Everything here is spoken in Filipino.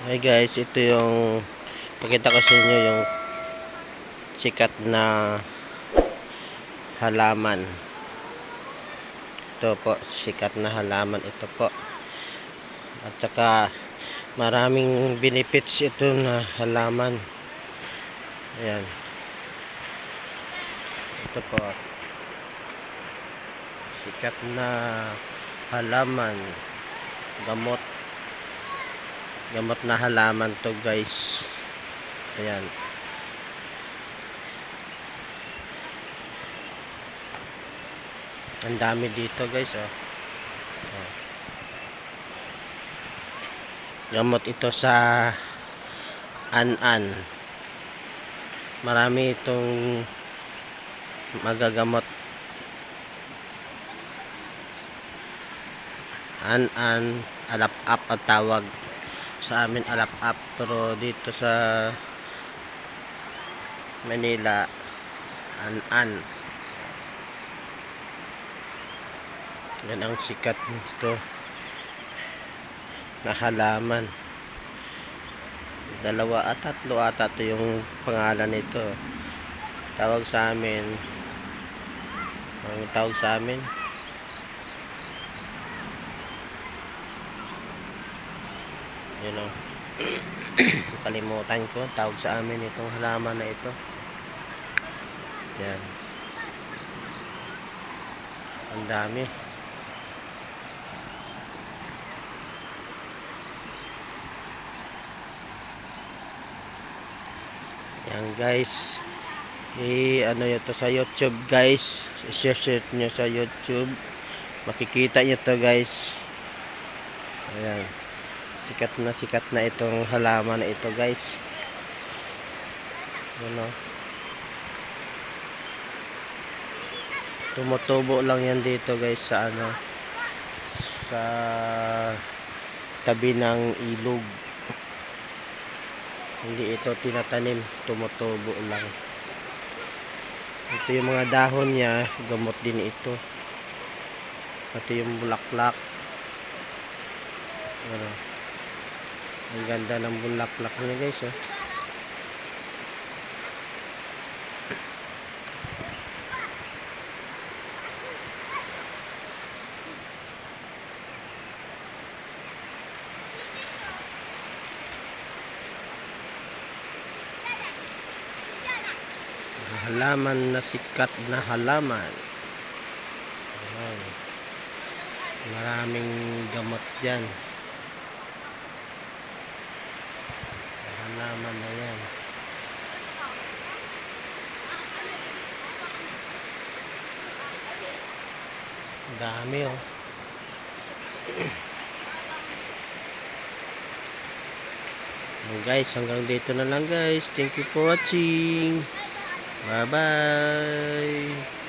Hey guys, ito yung pakita ko sa inyo yung sikat na halaman. Ito po, sikat na halaman ito po. At saka maraming benefits ito na halaman. Ayan. Ito po. Sikat na halaman. Gamot na halaman to guys. Ayan. Ang dami dito guys, oh. Gamot ito sa an-an. Marami itong magagamot. An-an, alap-ap ang tawag sa amin, alap-ap, pero dito sa Manila an-an. Yan ang sikat dito na halaman. Dalawa at tatlo ata ito yung pangalan nito. Tawag sa amin, ang tawag sa amin, yun o. Kalimutan ko tawag sa amin itong halaman na ito. Yan, ang dami. Yan guys, ano yun to sa YouTube guys, i-share nyo sa YouTube, makikita nyo to guys. Ayan, sikat na itong halaman na ito guys. Ano, tumutubo lang yan dito guys sa ano, sa tabi ng ilog. Hindi ito tinatanim, tumutubo lang. Ito yung mga dahon niya, gamot din ito. Ito yung bulaklak. Ano, ang ganda ng bulaklak niya guys, oh. Halaman na sikat na halaman. Ayan. Maraming gamot dyan. Halaman na yan. Dami, oh. Guys, hanggang dito na lang guys. Thank you for watching. Bye bye.